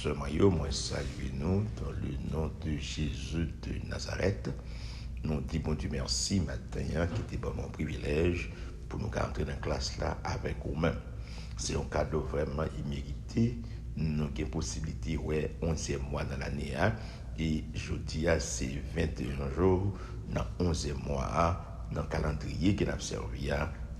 seulement yo, moi salue nous dans le nom de Jésus de Nazareth. Nous disons bon Dieu merci matin qui était bon mon privilège pour nous entrer dans la classe là avec vous-même. C'est un cadeau vraiment immérité. Nous avons possibilité, 11e mois dans l'année. Et je dis, c'est 21 jours dans 11e mois dans le calendrier qui a servi,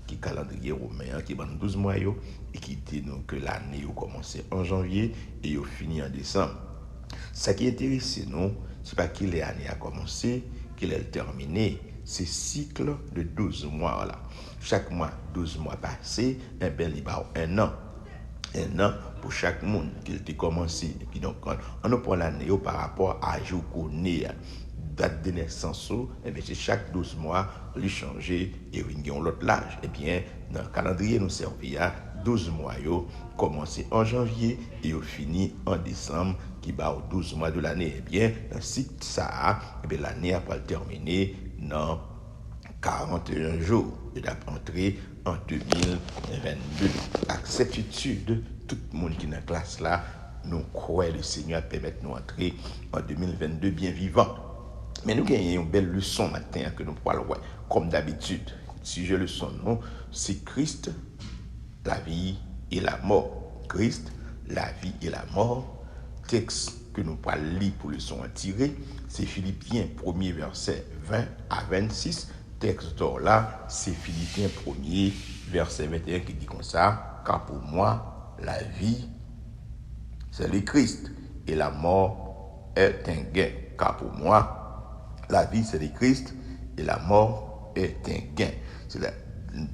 qui est le calendrier romain, qui est 12 mois, et qui dit nous que l'année a commencé en janvier et a fini en décembre. Ce qui est intéressant, nous, ce n'est pas que l'année a commencé, qu'elle est terminée. C'est cycle de 12 mois là. Chaque mois, 12 mois passés, il y a un an. Un an pour chaque monde qui a commencé. Et puis donc, on prend l'année par rapport à jour qu'on est, date de naissance, c'est chaque 12 mois, lui changer et il y a l'autre âge. Et bien, dans le calendrier, nous servons à 12 mois, commencé en janvier et fini en décembre, qui va aux 12 mois de l'année. Et bien, ainsi que ça, l'année a pas terminé dans 41 jours. Et d'entrer en 2022. Avec certitude, tout le monde qui est dans la classe là, nous croyons le Seigneur permettre nous entrer en 2022 bien vivant. Mais nous gagnons une belle leçon matin que nous pourrons voir. Comme d'habitude, si je le son nom, c'est Christ, la vie et la mort. Christ, la vie et la mort. Texte que nous pourrons lire pour le son en tirer, c'est Philippiens 1er verset 20 à 26. Texte d'or là, c'est Philippiens 1er verset 21 qui dit comme ça, car pour moi, la vie, c'est le Christ, et la mort est un gain. Car pour moi, la vie, c'est le Christ, et la mort est un gain. C'est la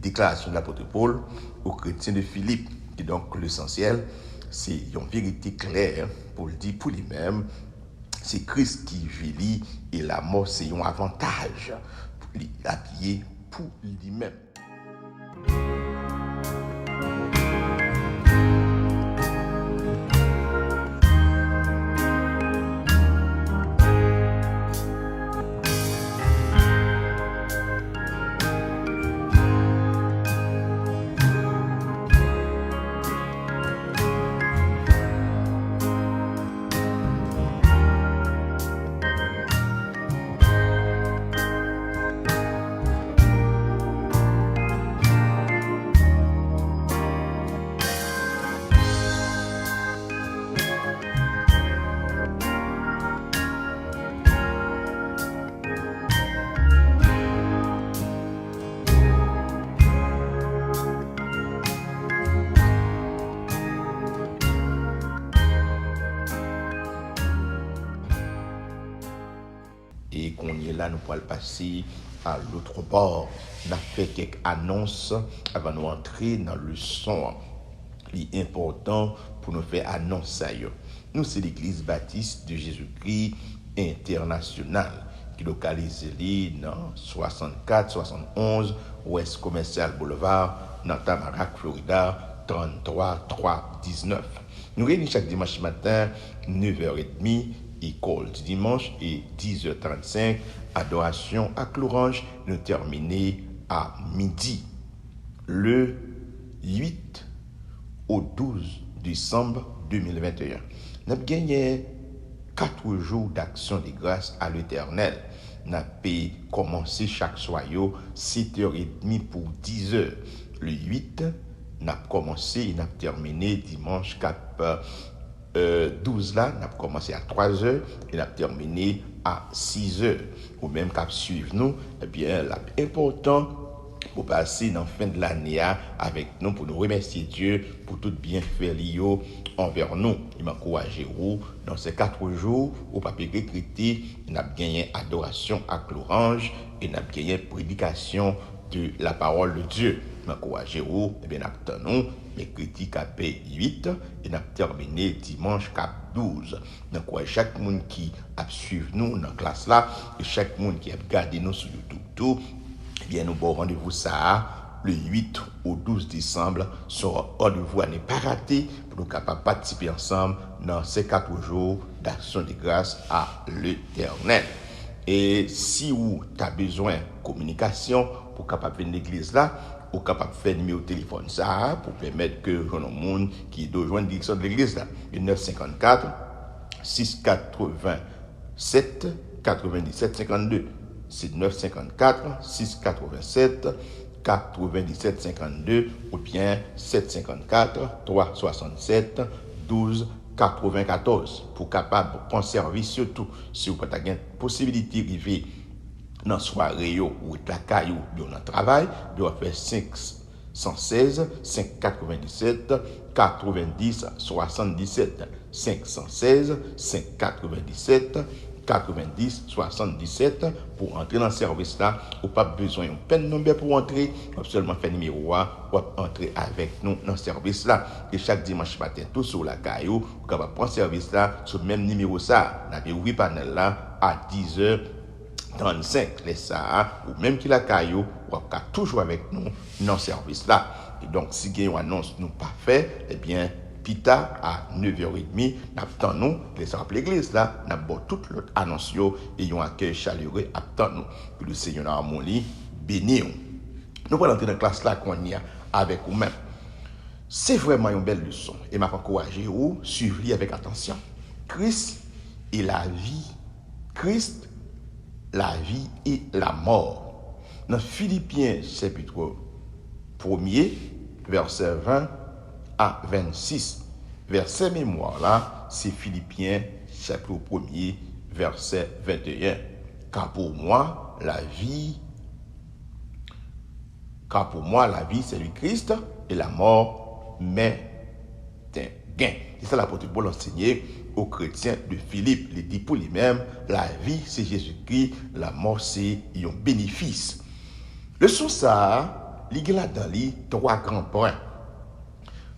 déclaration de l'apôtre Paul aux chrétiens de Philippe, qui est donc l'essentiel, c'est une vérité claire pour le dire pour lui-même, c'est Christ qui vit et la mort, c'est un avantage pour l'appuyer pour lui-même. Et qu'on y est là, nous pourrons passer à l'autre bord. On a fait quelques annonces avant de nous entrer dans le son. L'important pour nous faire annoncer. Nous, c'est l'Église baptiste de Jésus-Christ internationale qui est localisée dans 64-71 Ouest Commercial Boulevard, dans Tamarack, Florida, 33319. Nous réunissons chaque dimanche matin, 9h30, école du dimanche et 10h35, adoration à l'orange, nous terminer à midi. Le 8 au 12 décembre 2021. Nous avons gagné 4 jours d'action de grâce à l'Éternel. Nous avons commencé chaque soir 7h30 pour 10h. Le 8, nous avons commencé et nous avons terminé dimanche 12 là, nous avons commencé à 3h et nous avons terminé à 6h. Ou même qu'à suivre nous, eh bien, l'important pour passer dans la fin de l'année avec nous, pour nous remercier Dieu pour tout bienfait lié envers nous. Il m'a encouragé dans ces 4 jours, au papier écrit, nous avons gagné adoration à l'orange et nous avons gagné prédication de la parole de Dieu. Il m'a encouragé, et bien, nous avons mercredi 8 et nous avons terminé dimanche 12. Donc, chaque monde qui a suivi nous dans la classe là, et chaque monde qui a regardé nous sur YouTube, tout, eh bien, nous avons rendez-vous ça le 8 au 12 décembre. Sur rendez-vous à ne pas rater pour nous capables de participer ensemble dans ces 4 jours d'action de grâce à l'Éternel. Et si vous avez besoin de communication pour capable venir l'église là, ou capable de faire numéro de téléphone ça pour permettre que les gens qui doivent joindre la direction de l'église là. 954 687 97 52. C'est 954 687 97 52 ou bien 754 367 12 94 pour capable de prendre service surtout si vous avez une possibilité d'arriver dans la soirée ou la caillou dans le travail, vous faire 516 597 90 77 516 597 90 77 pour entrer dans le service là, ou pas besoin d'un pen number pour entrer, ou seulement faire numéro A ou entrer avec nous dans le service là. Et chaque dimanche matin, tout sur la caillou, vous pouvez prendre service là sur le même numéro ça. Vous avez ouvert panel là à 10h35 les ça ou même qui la caillou, vous pouvez toujours avec nous dans le service là. Et donc si il y a une annonce nous pas fait, eh bien Pita à 9h30, nous nous, les rappeler l'église là, nous avons toute l'autre annonce et un accueil chaleureux attend nous. Que le Seigneur a mon lit, béni. Nous allons entrer dans la classe là qu'on y a avec vous-même. C'est vraiment une belle leçon et m'a encouragé vous suivre avec attention. Christ et la vie. Christ, la vie et la mort. Dans Philippiens chapitre 1er, verset 20 à 26. Verset mémoire là, c'est Philippiens chapitre 1er, verset 21. Car pour moi, la vie, c'est le Christ et la mort m'est un gain. C'est ça l'apôtre Paul enseigné aux chrétiens de Philippe. Il dit pour lui-même, la vie c'est Jésus-Christ, la mort c'est un bénéfice. Le sous ça, il y a dans les trois grands points.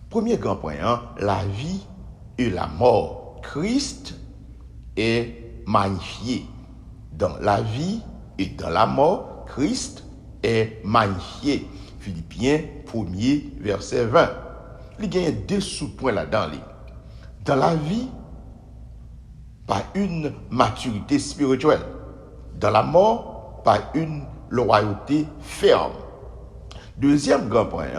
Premier grand point, la vie et la mort. Christ est magnifié. Dans la vie et dans la mort, Christ est magnifié. Philippiens 1er, verset 20. Il y a deux sous-points là-dedans. Dans la vie, par une maturité spirituelle. Dans la mort, par une loyauté ferme. Deuxième grand point,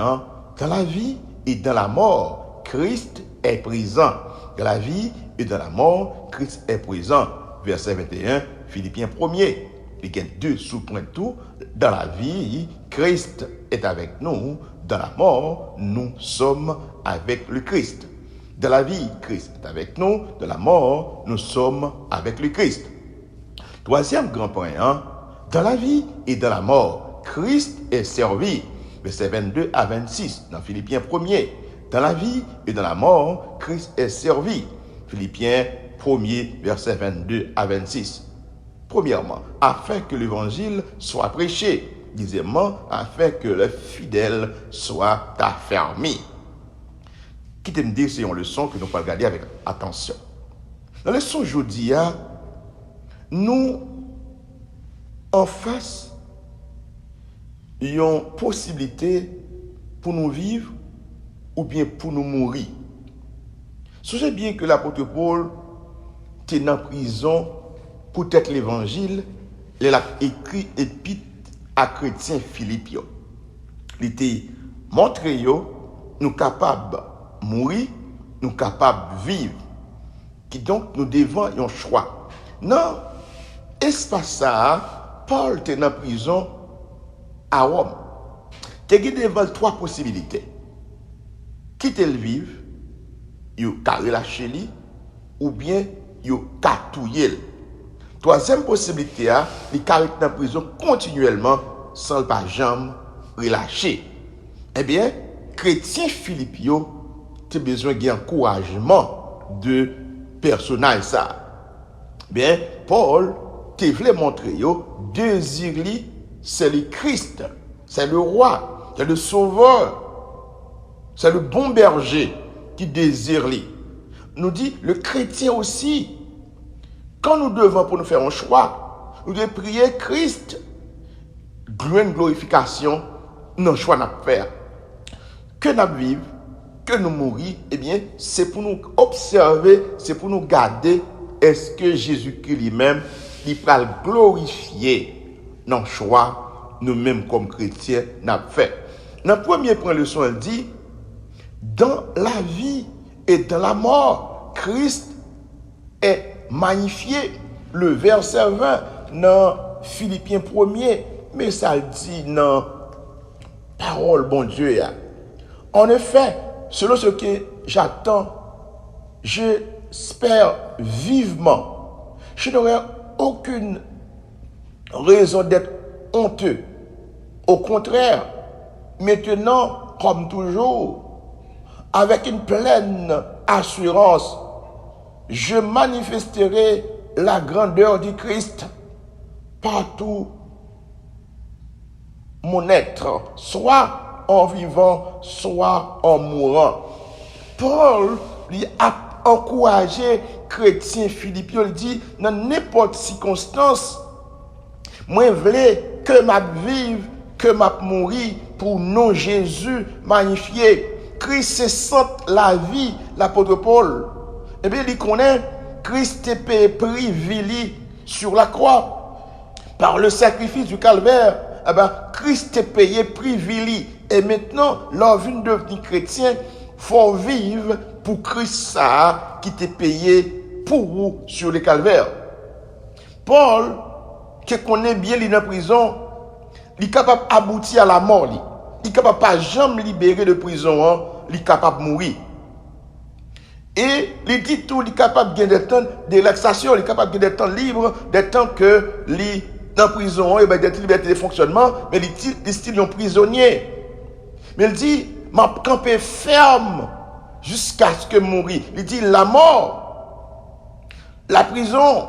dans la vie et dans la mort, Christ est présent. Dans la vie et dans la mort, Christ est présent. Verset 21, Philippiens 1er. Il y a deux sous-points tout. Dans la vie, Christ est avec nous. Dans la mort, nous sommes avec le Christ. Dans la vie, Christ est avec nous. Dans la mort, nous sommes avec le Christ. Troisième grand point, dans la vie et dans la mort, Christ est servi. Verset 22 à 26, dans Philippiens 1er. Dans la vie et dans la mort, Christ est servi. Philippiens 1er, verset 22 à 26. Premièrement, afin que l'évangile soit prêché. Deuxièmement, afin que le fidèle soit affermi. Quittez me dire, c'est une leçon que nous pouvons regarder avec attention. Dans la leçon aujourd'hui, nous, en face, il y a une possibilité pour nous vivre ou bien pour nous mourir. Songez bien que l'apôtre Paul était en prison pour être l'évangile, il a écrit épître à chrétiens philippiens. Il était montré nous capables de mourir, nous capables de vivre. Qui donc nous devons un choix. Non, espace ça, Paul était en prison à Rome. Tu as devant trois possibilités. Quitter le vivre, you relâcher lui, ou bien you catouiller. Troisième possibilité, il carré dans la prison continuellement sans pas jamais relâcher. Eh bien, chrétien philippien, tu as besoin d'un encouragement de personnage ça. Bien, Paul te voulait montrer désir lui, c'est le Christ, c'est le roi, c'est le sauveur, c'est le bon berger qui désire lui. Nous dit le chrétien aussi. Quand nous devons pour nous faire un choix, nous devons prier Christ. Une glorification, nos choix à faire. Que nous vivons, que nous mourons, eh bien, c'est pour nous observer, c'est pour nous garder, est-ce que Jésus-Christ lui-même, il va glorifier nos choix, nous-mêmes comme chrétiens, nous fait. Dans le premier point, leçon, elle dit, dans la vie et dans la mort, Christ est magnifié. Le verset 20 dans Philippiens 1er, mais ça le dit dans parole, bon Dieu. En effet, selon ce que j'attends, j'espère vivement. Je n'aurai aucune raison d'être honteux. Au contraire, maintenant, comme toujours, avec une pleine assurance, je manifesterai la grandeur du Christ partout mon être, soit en vivant, soit en mourant. Paul lui a encouragé chrétien Philippiens, il dit, dans n'importe circonstance, moi je veux que m'a vive, que m'a mourir pour nom Jésus magnifié. Christ c'est sainte la vie, l'apôtre Paul. Eh bien, il connaît Christ est payé prix vili sur la croix par le sacrifice du calvaire. Eh bien, Christ est payé prix vili. Et maintenant, l'envie de devenir chrétien, faut vivre pour Christ ça qui t'est payé pour vous sur le calvaire. Paul, qui connaît bien il est en prison, il est capable d'aboutir à la mort. Il est capable de pas jamais libérer de prison, il est capable de mourir. Et il dit tout, il est capable de gagner des temps de relaxation, il est capable de gagner des temps libres, des temps que il est en prison, et des libertés de fonctionnement, mais il est style un prisonnier. Mais il dit, m'a campé ferme jusqu'à ce que mourir. Il dit la mort, la prison,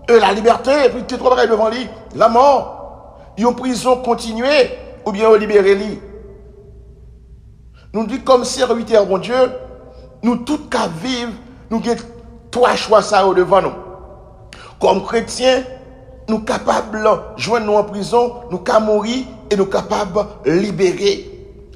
la liberté, et puis tout travail devant lui, la mort, il y a une prison continuée ou bien on libérer lui. Nous dit comme serviteurs bon Dieu, nous tous qu'à vivre, nous avons trois choix ça devant nous. Comme chrétiens, nous sommes capables de joindre nous en prison, nous sommes mourir et nous sommes capables de libérer.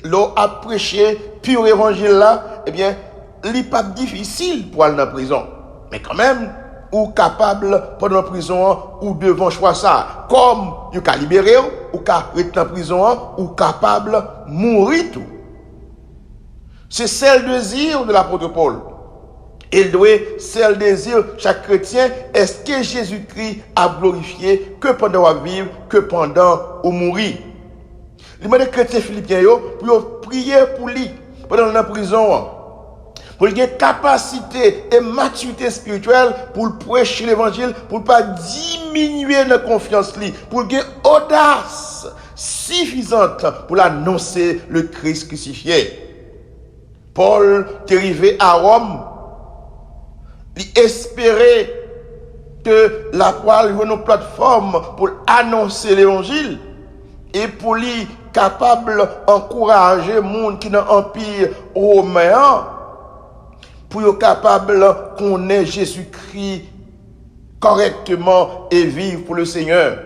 L'eau a prêché, pur évangile là, eh bien, il n'est pas difficile pour aller dans la prison. Mais quand même, ou capable pendant la prison, ou devant choix ça. Comme vous pouvez libérer, ou rester dans la prison, ou capable de mourir tout. C'est celle désir de l'apôtre Paul. Il doit, celle désir, chaque chrétien, est-ce que Jésus-Christ a glorifié que pendant à vivre, que pendant au mourir. Les mots des chrétiens philippiens, pour prier pour lui, pendant la prison, pour qu'il ait capacité et maturité spirituelle pour prêcher l'évangile, pour ne pas diminuer notre confiance, pour qu'il ait audace suffisante pour l'annoncer le Christ crucifié. Paul est arrivé à Rome, il espérait que la parole soit une plateforme pour annoncer l'évangile et pour lui capable d'encourager les gens qui sont dans l'Empire romain pour être capable de connaître Jésus-Christ correctement et vivre pour le Seigneur.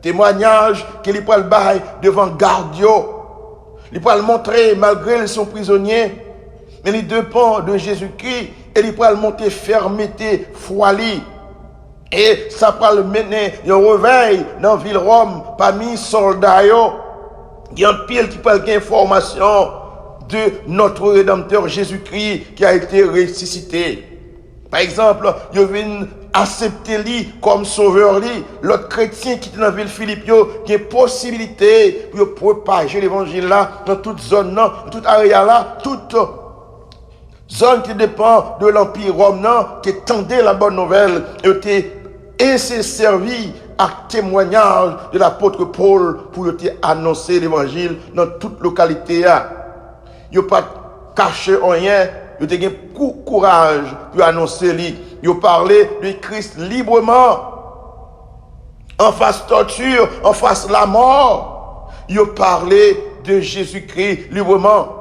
Témoignage qu'il peut le bail devant Gardio. Il peut le montrer malgré son prisonnier. Mais il dépend de Jésus-Christ et il peut le montrer fermeté, foi. Et ça peut le mener un réveil dans la ville Rome parmi les soldats. Il y a un pile qui peut avoir information de notre Rédempteur Jésus-Christ qui a été ressuscité. Par exemple, il vient accepter lui comme sauveur lui. L'autre chrétien qui est dans la ville Philippe, qui a possibilité de propager l'évangile là, dans toute zone, dans toute area là, toute zone qui dépend de l'Empire romain, qui tendait la bonne nouvelle, et s'est servi à témoignage de l'apôtre Paul pour annoncer l'évangile dans toute localité. Il n'y a pas caché rien, il y a un courage pour annoncer lui. Il a parlé de Christ librement, en face torture, en face la mort. Il a parlé de Jésus-Christ librement.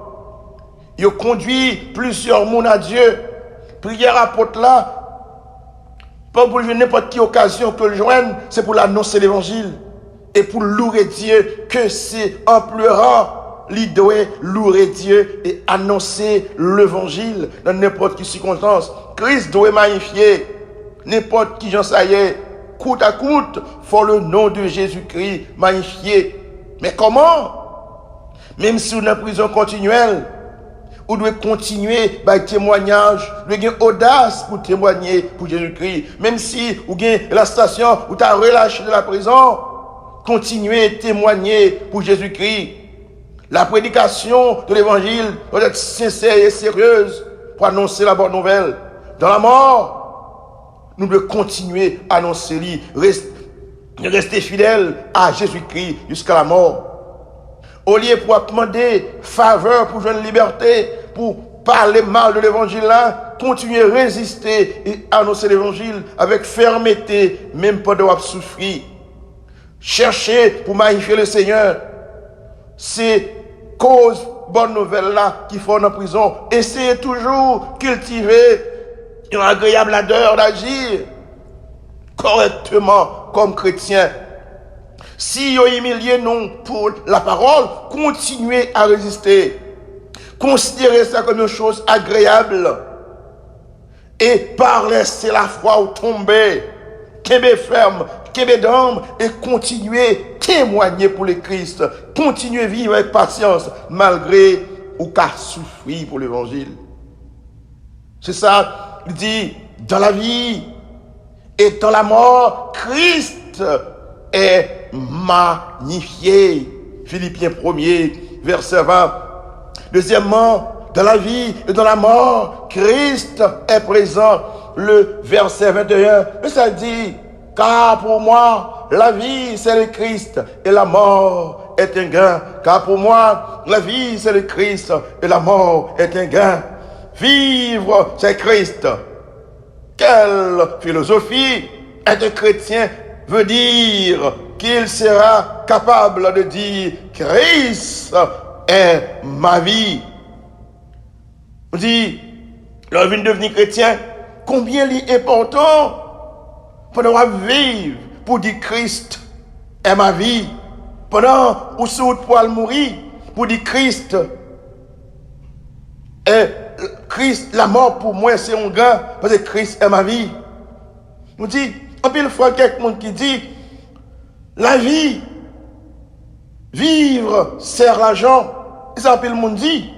Il a conduit plusieurs mondes à Dieu. Prière apôtre là, pas pour n'importe quelle occasion que le joigne, c'est pour l'annoncer l'évangile. Et pour louer Dieu, que c'est en pleurant, il doit louer Dieu et annoncer l'évangile dans n'importe quelle circonstance. Christ doit magnifier n'importe qui j'en sais, coûte à coûte, faut le nom de Jésus-Christ magnifier. Mais comment? Même si vous êtes en prison continuelle, vous devez continuer par témoignage, vous devez avoir audace pour témoigner pour Jésus-Christ. Même si vous avez la station, vous avez relâché de la prison, continuez à témoigner pour Jésus-Christ. La prédication de l'évangile doit être sincère et sérieuse pour annoncer la bonne nouvelle. Dans la mort, nous devons continuer à annoncer, rester fidèles à Jésus-Christ jusqu'à la mort. Au lieu pour demander faveur pour jouer une liberté, pour parler mal de l'évangile là, continuez à résister et annoncer l'évangile avec fermeté, même pas de souffrir. Cherchez pour magnifier le Seigneur. C'est cause bonne nouvelle là qui font en prison. Essayez toujours cultiver une agréable ardeur d'agir correctement comme chrétien. Si vous humiliez nous pour la parole, continuez à résister. Considérez ça comme une chose agréable. Et par laisser la foi ou tomber, qu'embé ferme, qu'embé d'âme, et continuez à témoigner pour le Christ. Continuez à vivre avec patience, malgré ou qu'à souffrir pour l'évangile. C'est ça, il dit, dans la vie et dans la mort, Christ est magnifié. Philippiens 1er, verset 20. Deuxièmement, dans la vie et dans la mort, Christ est présent. Le verset 21, ça dit, car pour moi, la vie c'est le Christ et la mort est un gain. Car pour moi, la vie c'est le Christ et la mort est un gain. Vivre c'est Christ. Quelle philosophie! Être chrétien veut dire qu'il sera capable de dire Christ est ma vie. On dit, lorsque vous devenir chrétien, combien il est important pour nous vivre pour dire Christ est ma vie. Pendant où vous pour mourir, pour dire Christ est Christ, la mort pour moi c'est un gain, parce que Christ est ma vie. On dit, en pile fois, quelqu'un qui dit, la vie, vivre, sert l'argent. Et ça, en pile monde dit,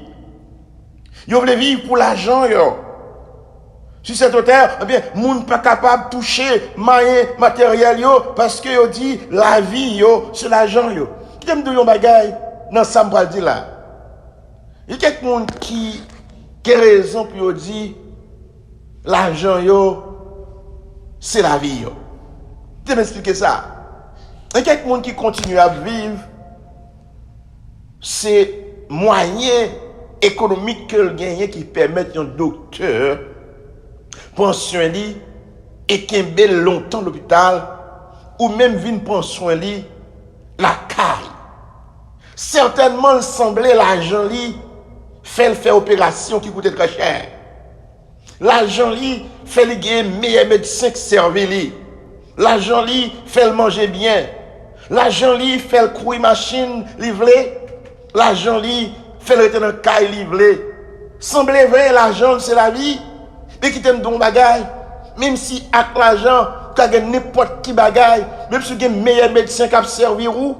vous voulez vivre pour l'argent, yo. Sur cette terre, eh bien, monde pas capable de toucher moyen matériel, yo, parce que yo dit, la vie, yo, c'est l'argent, yo. Qui t'aime de yon bagay, dans ça, me dit là. Il y a quelqu'un qui a raison pour dire, l'argent, yo, c'est la vie, yo. Tu m'expliquer ça. Et quelqu'un qui continue à vivre, c'est moyen économique que le gagne qui permet un docteur pension li et qu'il ait longtemps l'hôpital ou même vinn pension li la caille. Certainement il semblait l'argent li fait opération qui coûtait très cher. L'argent li fait li gagner meilleur médecin qui servi li. L'argent li fait le manger bien. L'argent li fait le courir machine livré. L'argent li fait le rester dans caille livré. Semblait vrai l'argent c'est la vie. Et qui t'aime don bagay. Même si avec l'argent tu as n'importe qui bagay, même si tu as meilleur médecin qui a servi ou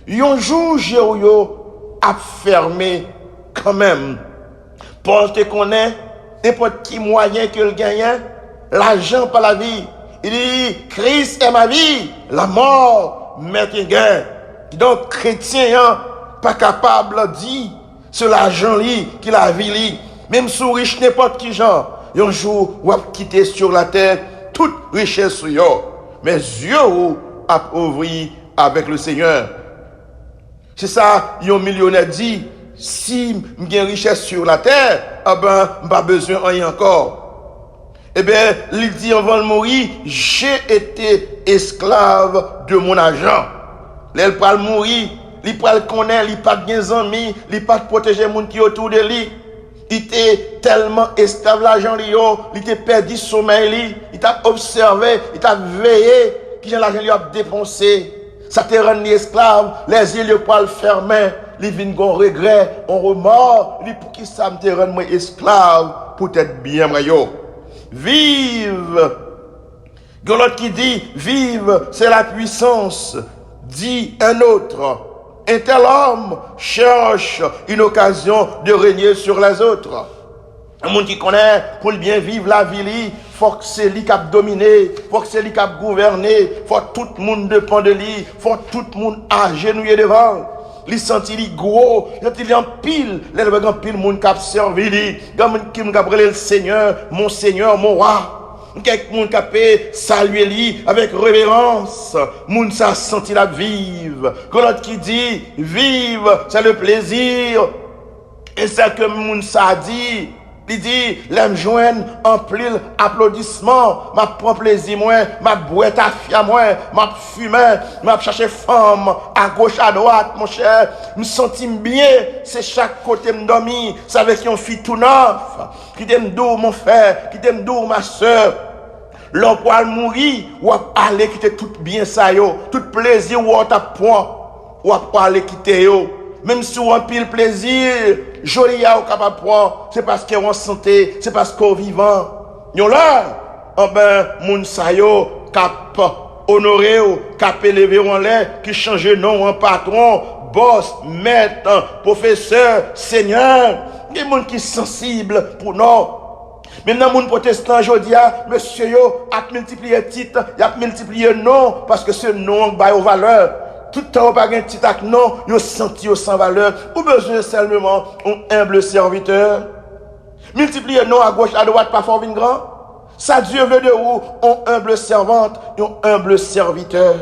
yon jour yo a fermé quand même. Paul te connaît n'importe qui moyen que le gagnant, l'argent pas la vie. Il dit Christ est ma vie, la mort m'est un gain. Donc chrétien hein, pas capable de dire c'est l'argent li qui la vie li, même sous riche n'importe qui genre, un jour ou a quitter sur la terre toute richesse sur yo, mais yeux a ouvri avec le Seigneur. C'est ça, un millionnaire dit si j'ai une richesse sur la terre, eh ben, pas besoin de rien encore. Eh bien, il dit avant de mourir, j'ai été esclave de mon argent. L'elle pas mourir, il pas le connaître, il pas de amis, il pas de protéger les gens qui autour de lui. Il était tellement esclave de l'argent, il était perdu sommeil, il t'a observé, il t'a veillé, qui l'argent lui a dépensé. Ça te rend esclave, les yeux pas le fermer, il vient gon regret, on remords, il pour qui ça me te rend moi esclave, pour être bien moi yo. Vive. L'autre qui dit vive, c'est la puissance. Dit un autre, Un tel homme cherche une occasion de régner sur les autres. Un monde qui connaît, pour bien vivre la vie, faut que c'est lui qui a dominé, faut que c'est lui qui a gouverné, faut que tout le monde dépend de lui, faut que tout le monde agenouillé devant. Il sentit lui gros, il sentit en pile, les gens pile monde qui a servi lui, qui a brûlé le Seigneur, mon roi. Quelqu'un qui a salué lui avec révérence. Moun ça senti la vive. Quand l'autre qui dit vive, c'est le plaisir. Et c'est que moun ça dit. Il dit, l'aime joindre en pile applaudissement, m'a prend plaisir moins, m'a boîte à fia moins, m'a fumé, m'a cherché femme à gauche à droite, mon cher, me sentis bien, c'est chaque côté me dormi, c'est avec une fille tout neuf, qui t'aime d'où mon frère, qui t'aime d'où ma soeur. L'on peut mourir, ou aller quitter tout bien ça yo, tout plaisir ou on t'apprend, ou aller quitter yo. Même si on pile plaisir, joli à capable prendre, c'est parce qu'on en santé, c'est parce qu'on vivant. Yon là, moun sa yo cap honoré ou cap élevé en l'air, qui change nom en patron, boss, maître, professeur, seigneur. Des moun qui sensible pour nous. Maintenant, moun protestant aujourd'hui, monsieur yo a multiplié titre, il a multiplié nom parce que ce nom ba aux valeurs. Tout le temps, pas un petit acte, non, vous senti sans valeur, ou besoin seulement un humble serviteur. Multiplier non à gauche, à droite, pas fort vin grand. Ça Dieu veut de vous, un humble servante, un humble serviteur.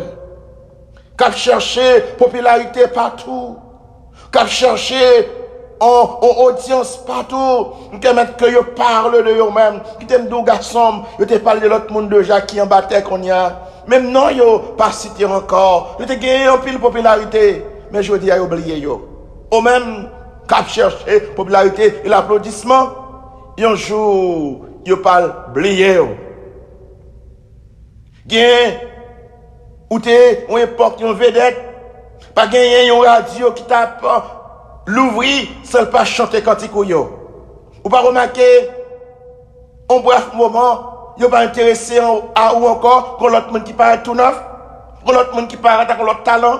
Cap chercher popularité partout. Cap chercher en audience partout. Qui mettre que yo parle de eux-mêmes. Qui t'aime d'où garçon, yo te parle de l'autre monde déjà qui en battait qu'on y a. Même non, yo pas cité encore. Yo te gagné un pile popularité. Mais je dis à oublier yo. Au même cap chercher popularité et l'applaudissement. Un jour, yo parle oublier yo. Gain ou te on époque une vedette. Pas gagner une radio qui tape l'ouvrir sans pas chanter cantique yo. Ou pas remarquer en bref moment yo pas intéressé à ou encore qu'on l'autre monde qui parle tout neuf, qu'on l'autre monde qui parle avec l'autre talent,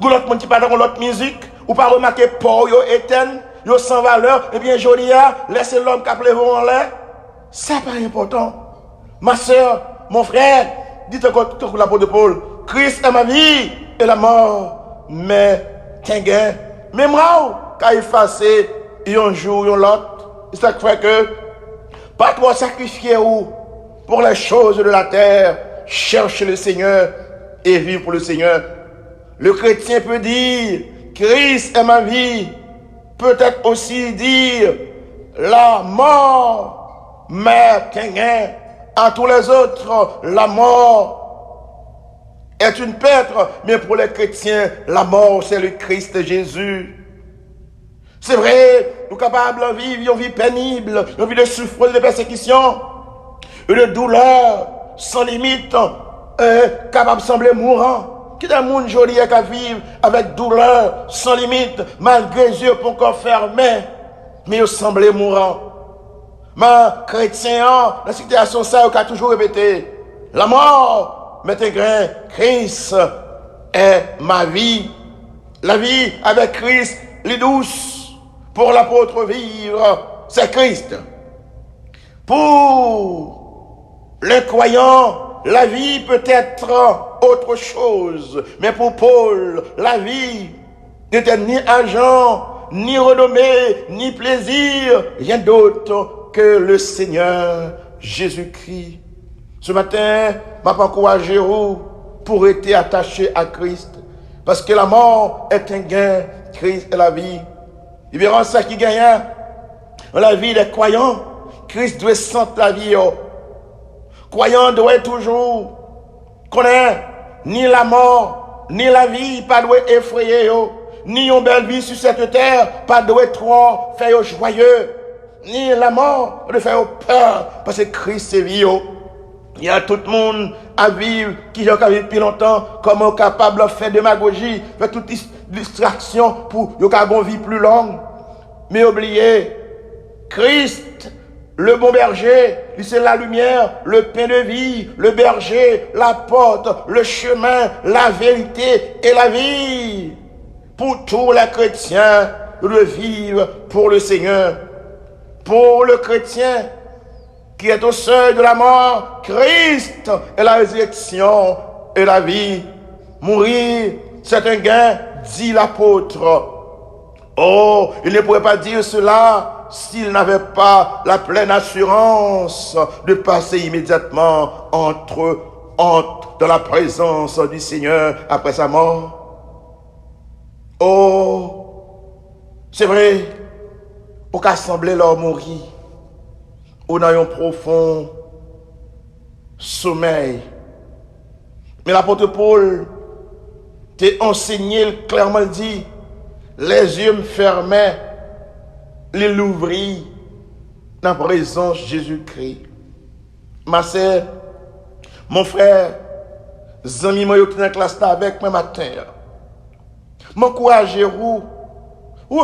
qu'on l'autre monde qui parle avec l'autre musique, ou pas remarquer pour yo éteint, yo sans valeur, et bien jolia, laissez l'homme qui a plevé en l'air. C'est pas important. Ma soeur, mon frère, dites encore tout la peau de Paul, Christ est ma vie et la mort, mais t'inquiète, même moi, quand il effacé, un jour, l'autre, c'est ça fait que pas trop sacrifier ou pour les choses de la terre, cherche le Seigneur et vive pour le Seigneur. Le chrétien peut dire, Christ est ma vie, peut-être aussi dire, la mort m'est gain. À tous les autres, la mort est une perte, mais pour les chrétiens, la mort c'est le Christ Jésus. C'est vrai, nous sommes capables de vivre une vie pénible, une vie de souffrance, de persécution, de douleur sans limite, capable de sembler mourant. Qui est un monde joli à vivre avec douleur sans limite, malgré les yeux pour encore fermés, mais il semblait mourant. Mais chrétien, dans la situation ça, il a toujours répété, la mort, mais t'es grain, Christ est ma vie. La vie avec Christ, les douce. Pour l'apôtre vivre, c'est Christ. Pour le croyant, la vie peut être autre chose. Mais pour Paul, la vie n'était ni argent, ni renommée, ni plaisir, rien d'autre que le Seigneur Jésus-Christ. Ce matin, je m'encourage pour être attaché à Christ. Parce que la mort est un gain, Christ est la vie. Il verra ça qui gagne dans la vie des croyants. Christ doit sentir la vie. Croyant doit toujours connaître ni la mort, ni la vie, pas doit effrayer. Ni une belle vie sur cette terre, pas doit trop faire joyeux. Ni la mort, de faire peur, parce que Christ est vie. Il y a tout le monde à vivre, qui a vécu depuis longtemps, comment capable de faire démagogie, faire toute distraction pour avoir une vie plus longue. Mais oubliez, Christ, le bon berger, c'est la lumière, le pain de vie, le berger, la porte, le chemin, la vérité et la vie. pour tous les chrétiens de vivre pour le Seigneur. Pour le chrétien qui est au seuil de la mort, Christ est la résurrection et la vie. Mourir, c'est un gain, dit l'apôtre. Oh, il ne pourrait pas dire cela s'il n'avait pas la pleine assurance de passer immédiatement dans la présence du Seigneur après sa mort. Oh, c'est vrai, au cas semblait leur mourir, ou dans un profond sommeil. Mais l'apôtre Paul t'a enseigné, clairement dit, les yeux me fermaient, les l'ouvrit dans la présence de Jésus-Christ. Ma sœur, mon frère, zami moi qui dans la classe avec moi matin. M'encourager vous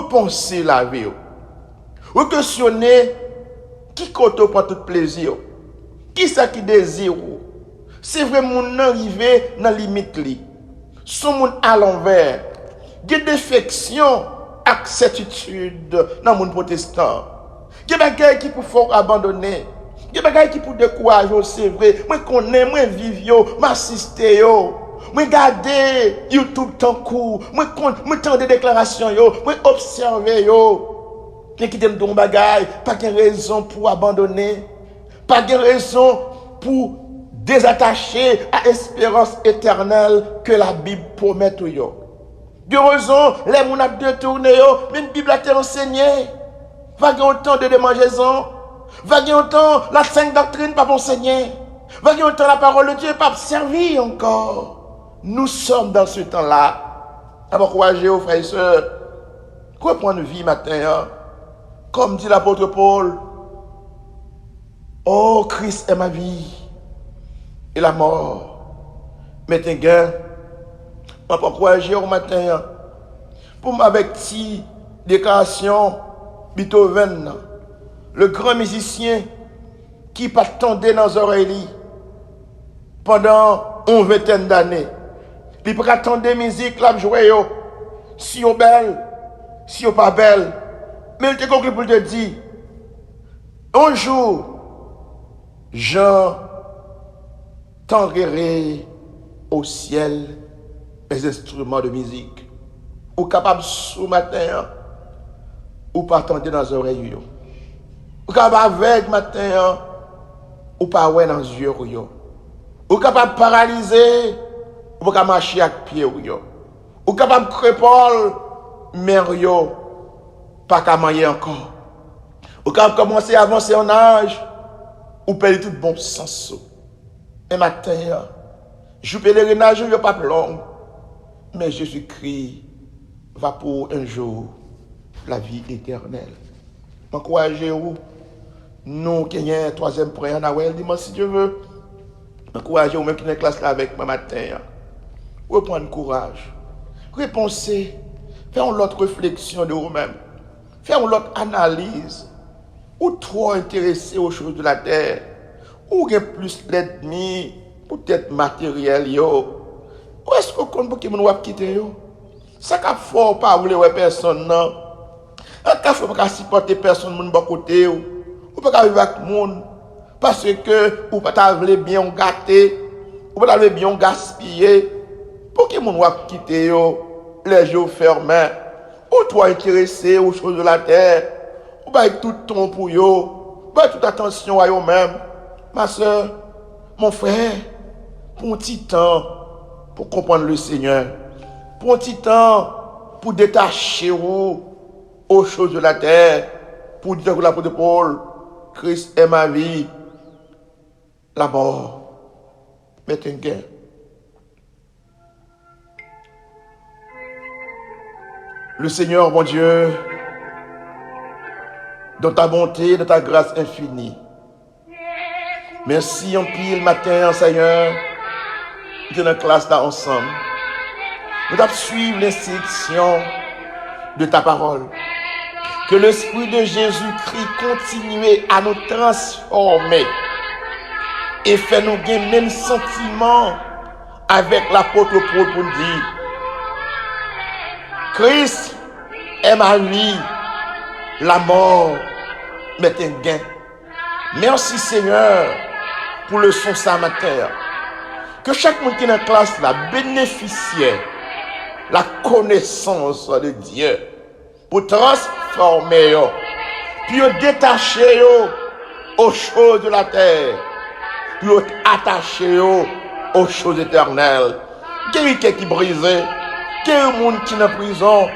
penser la vie. Vous questionner qui compte prend tout plaisir. Qui ça qui désire. C'est vrai mon arrivé dans limite li. Son monde à l'envers. Des défections ak certitude dans le monde protestant. Des bagages qui pour fort abandonner. Des bagages qui pour décourager, c'est vrai. Moi connais, moi vivre, m'assister yo. Moi garder YouTube tant coup. Moi tendre des déclarations yo, moi observer yo. Qui te don bagage, pas de raison pour abandonner. Pas de raison pour désattacher à l'espérance éternelle que la Bible promet tout yo. De raison, les gens ont détourné, mais la Bible a été enseignée. Va y autant de démangeaisons. Va y autant la sainte doctrine pas enseignée. Va y autant la parole de Dieu pas servie encore. Nous sommes dans ce temps-là. Alors, couragez aux frères et sœurs. Reprendre vie matin. Comme dit l'apôtre Paul. Oh, Christ est ma vie. Et la mort. Mettez gain. Je vais encourager au matin pour m'avec ti déclaration Beethoven, le grand musicien qui attendait dans les oreilles pendant une vingtaine d'années. Puis pour attendre la musique, la jouer si on belle, si on pas belle. Mais il te conclut pour te dire, un jour, Jean t'enverrai au ciel les instruments de musique. Ou capable ce matin, ou pas attendre dans les oreilles. Ou capable avec matin, ou pas ouais dans les yeux. Ou capable paralyser, ou pas marcher avec pied. Ou capable crépole, mais pas qu'à manger encore. Ou capable commencer à avancer en âge, ou perdre tout bon sens. Et matin, je pèlerinage, je pas long. Mais Jésus-Christ va pour un jour la vie éternelle. Encouragez-vous. Nous qui avons un troisième point en Noël, dis-moi si Dieu veut. Encouragez-vous même qui est dans la classe là avec moi matin. Reprendre courage. Repensez. Faites une autre réflexion de vous-même. Faites une autre analyse. Ou trop intéressé aux choses de la terre. Ou plus l'ennemi, peut-être matériel yo. Où est-ce qu'on compte pour que nous quitter yo? Ça qu'a fort pas vouloir ouais personne non. Ça faut pas supporter personne moun bon côté ou pas vivre avec monde parce que ou pas ta vle bien gâter, ou pas vle bien gaspiller. Pour que moun quitter yo les yeux fermés. Ou toi intéressé aux choses de la terre, ou pas tout ton pour yo, pas toute attention à yo même. Ma soeur, mon frère, pour un petit temps pour comprendre le Seigneur, pour un petit temps pour détacher vous aux choses de la terre, pour dire que l'apôtre Paul, Christ est ma vie, la mort m'est un gain. Le Seigneur, mon Dieu, dans ta bonté, dans ta grâce infinie, merci en pile matin, Seigneur, de la classe là ensemble. Nous devons suivre l'instruction de ta parole. Que l'Esprit de Jésus-Christ continue à nous transformer et fait nous gagner le même sentiment avec l'apôtre Paul pour dire Christ est ma vie, la mort m'est un gain. Merci Seigneur pour le son samataire. Que chaque monde qui est dans la classe là bénéficie la connaissance de Dieu pour transformer yo, puis détacher yo aux choses de la terre, puis attacher yo aux choses éternelles. Quelqu'un qui brisé, quel monde qui est en prison,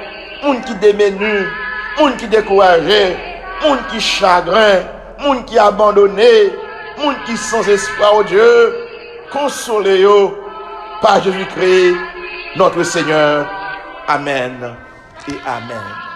monde qui démenu, monde qui découragé, monde qui chagrin, monde qui abandonné, monde qui sans espoir au Dieu, consolez-vous par Jésus-Christ, notre Seigneur. Amen et Amen.